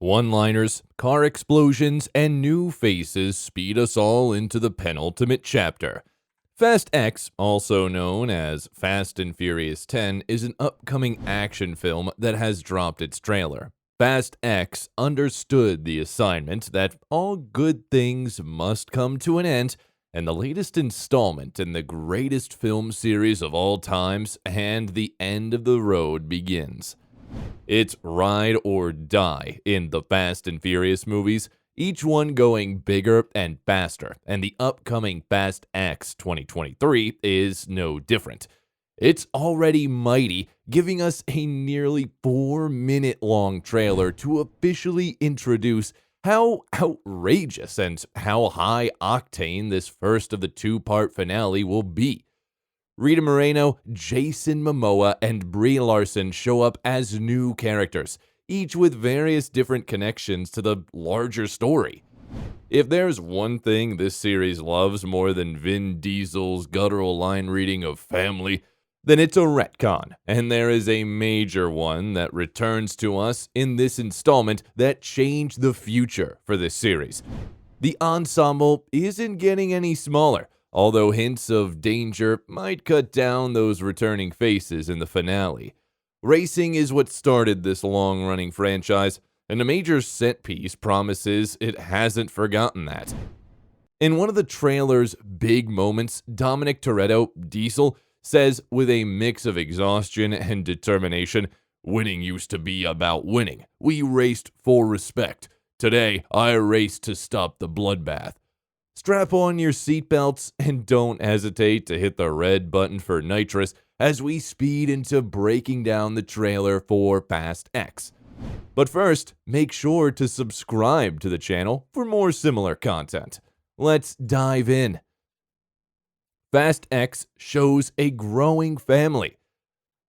One-liners, car explosions, and new faces speed us all into the penultimate chapter. Fast X, also known as Fast and Furious 10, is an upcoming action film that has dropped its trailer. Fast X understood the assignment that all good things must come to an end, and the latest installment in the greatest film series of all times, and the end of the road begins. It's ride or die in the Fast and Furious movies, each one going bigger and faster, and the upcoming Fast X 2023 is no different. It's already mighty, giving us a nearly 4-minute long trailer to officially introduce how outrageous and how high octane this first of the two-part finale will be. Rita Moreno, Jason Momoa, and Brie Larson show up as new characters, each with various different connections to the larger story. If there's one thing this series loves more than Vin Diesel's guttural line reading of family, then it's a retcon, and there is a major one that returns to us in this installment that changed the future for this series. The ensemble isn't getting any smaller, although hints of danger might cut down those returning faces in the finale. Racing is what started this long-running franchise, and a major set piece promises it hasn't forgotten that. In one of the trailer's big moments, Dominic Toretto, Diesel, says with a mix of exhaustion and determination, "Winning used to be about winning. We raced for respect. Today, I race to stop the bloodbath." Strap on your seatbelts and don't hesitate to hit the red button for nitrous as we speed into breaking down the trailer for Fast X. But first, make sure to subscribe to the channel for more similar content. Let's dive in. Fast X shows a growing family.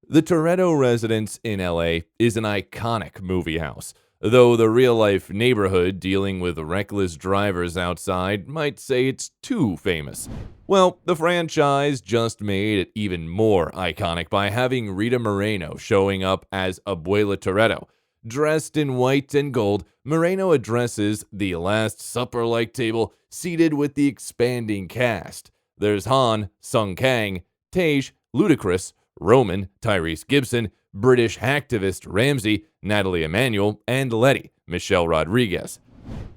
The Toretto residence in LA is an iconic movie house, though the real-life neighborhood dealing with reckless drivers outside might say it's too famous. Well, the franchise just made it even more iconic by having Rita Moreno showing up as Abuela Toretto. Dressed in white and gold, Moreno addresses the Last Supper-like table seated with the expanding cast. There's Han, Sung Kang, Tej, Ludacris, Roman, Tyrese Gibson, British hacktivist Ramsey, Natalie Emanuel, and Letty, Michelle Rodriguez.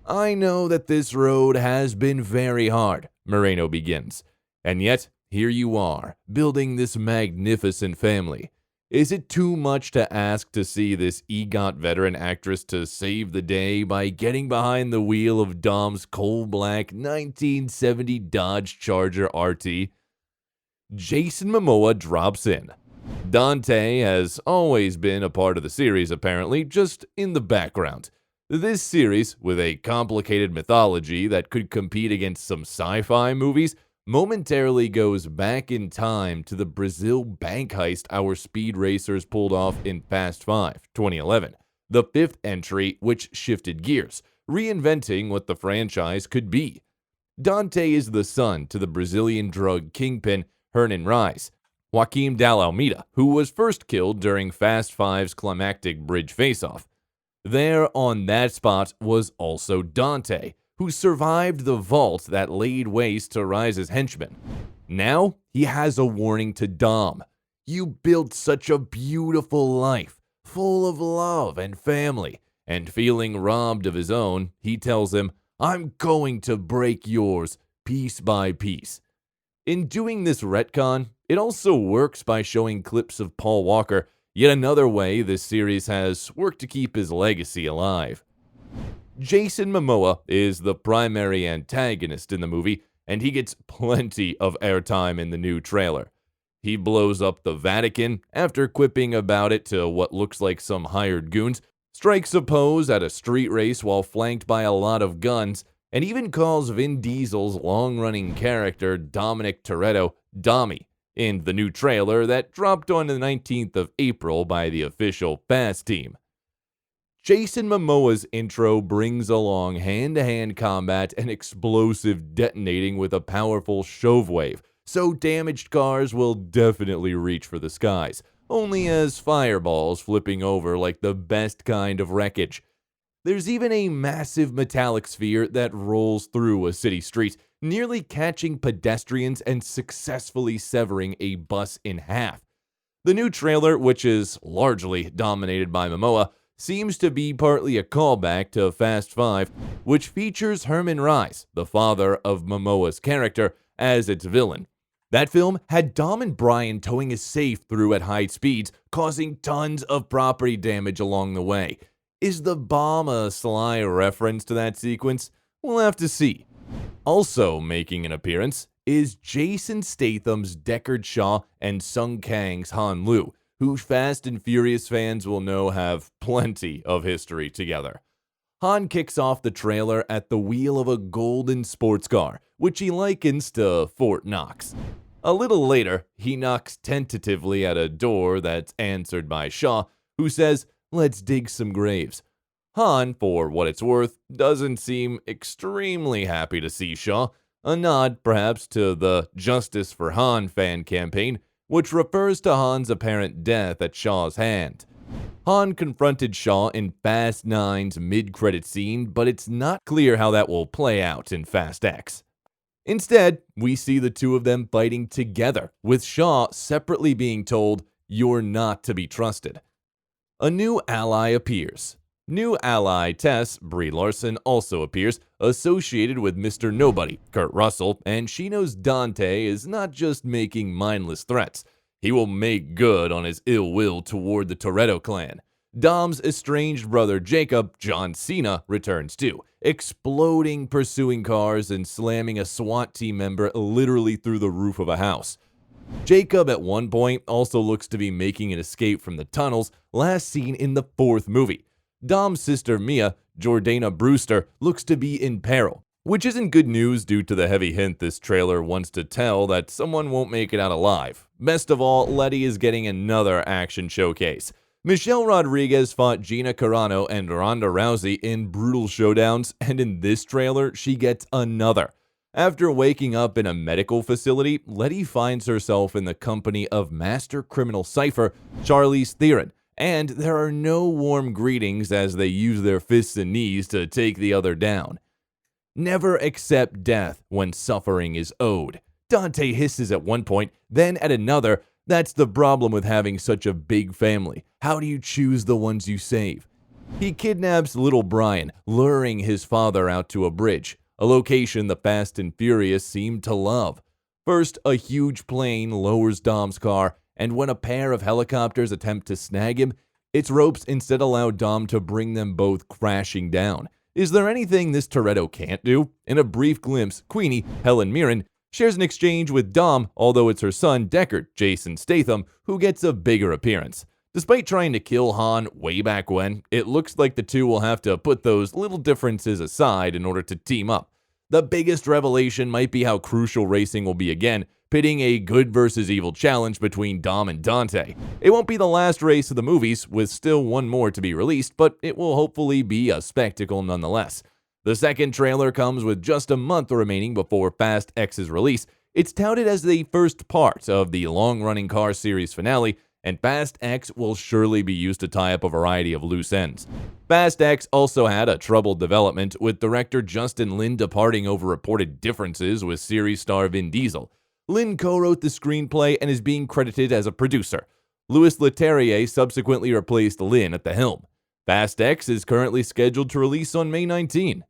"I know that this road has been very hard," Moreno begins. "And yet, here you are, building this magnificent family. Is it too much to ask to see this EGOT veteran actress to save the day by getting behind the wheel of Dom's coal-black 1970 Dodge Charger RT?" Jason Momoa drops in. Dante has always been a part of the series apparently, just in the background. This series, with a complicated mythology that could compete against some sci-fi movies, momentarily goes back in time to the Brazil bank heist our speed racers pulled off in Fast 5, 2011, the fifth entry which shifted gears, reinventing what the franchise could be. Dante is the son to the Brazilian drug kingpin Hernan Reis, Joaquim Almeida, who was first killed during Fast 5's climactic bridge face-off. There on that spot was also Dante, who survived the vault that laid waste to Rise's henchmen. Now he has a warning to Dom. "You built such a beautiful life, full of love and family," and feeling robbed of his own, he tells him, "I'm going to break yours, piece by piece." In doing this retcon, it also works by showing clips of Paul Walker, yet another way this series has worked to keep his legacy alive. Jason Momoa is the primary antagonist in the movie, and he gets plenty of airtime in the new trailer. He blows up the Vatican after quipping about it to what looks like some hired goons, strikes a pose at a street race while flanked by a lot of guns, and even calls Vin Diesel's long-running character Dominic Toretto Dommy in the new trailer that dropped on the 19th of April by the official Fast team. Jason Momoa's intro brings along hand-to-hand combat and explosive detonating with a powerful shove wave, so damaged cars will definitely reach for the skies, only as fireballs flipping over like the best kind of wreckage. There's even a massive metallic sphere that rolls through a city street, nearly catching pedestrians and successfully severing a bus in half. The new trailer, which is largely dominated by Momoa, seems to be partly a callback to Fast 5, which features Herman Rice, the father of Momoa's character, as its villain. That film had Dom and Brian towing a safe through at high speeds, causing tons of property damage along the way. Is the bomb a sly reference to that sequence? We'll have to see. Also making an appearance is Jason Statham's Deckard Shaw and Sung Kang's Han Lu, who Fast and Furious fans will know have plenty of history together. Han kicks off the trailer at the wheel of a golden sports car, which he likens to Fort Knox. A little later, he knocks tentatively at a door that's answered by Shaw, who says, "Let's dig some graves." Han, for what it's worth, doesn't seem extremely happy to see Shaw, a nod perhaps to the Justice for Han fan campaign, which refers to Han's apparent death at Shaw's hand. Han confronted Shaw in Fast 9's mid-credit scene, but it's not clear how that will play out in Fast X. Instead, we see the two of them fighting together, with Shaw separately being told, "You're not to be trusted." A new ally appears. New ally Tess, Brie Larson, also appears, associated with Mr. Nobody, Kurt Russell, and she knows Dante is not just making mindless threats. He will make good on his ill will toward the Toretto clan. Dom's estranged brother Jacob, John Cena, returns too, exploding pursuing cars and slamming a SWAT team member literally through the roof of a house. Jacob at one point also looks to be making an escape from the tunnels, last seen in the 4th movie. Dom's sister Mia, Jordana Brewster, looks to be in peril, which isn't good news due to the heavy hint this trailer wants to tell that someone won't make it out alive. Best of all, Letty is getting another action showcase. Michelle Rodriguez fought Gina Carano and Ronda Rousey in brutal showdowns, and in this trailer, she gets another. After waking up in a medical facility, Letty finds herself in the company of master criminal Cypher, Charlize Theron, and there are no warm greetings as they use their fists and knees to take the other down. Never accept death when suffering is owed. Dante hisses at one point, then at another. That's the problem with having such a big family. How do you choose the ones you save? He kidnaps little Brian, luring his father out to a bridge, a location the Fast and Furious seem to love. First, a huge plane lowers Dom's car, and when a pair of helicopters attempt to snag him, its ropes instead allow Dom to bring them both crashing down. Is there anything this Toretto can't do? In a brief glimpse, Queenie, Helen Mirren, shares an exchange with Dom, although it's her son Deckard, Jason Statham, who gets a bigger appearance. Despite trying to kill Han way back when, it looks like the two will have to put those little differences aside in order to team up. The biggest revelation might be how crucial racing will be again, pitting a good versus evil challenge between Dom and Dante. It won't be the last race of the movies, with still one more to be released, but it will hopefully be a spectacle nonetheless. The second trailer comes with just a month remaining before Fast X's release. It's touted as the first part of the long-running car series finale, and Fast X will surely be used to tie up a variety of loose ends. Fast X also had a troubled development, with director Justin Lin departing over reported differences with series star Vin Diesel. Lin co-wrote the screenplay and is being credited as a producer. Louis Leterrier subsequently replaced Lin at the helm. Fast X is currently scheduled to release on May 19.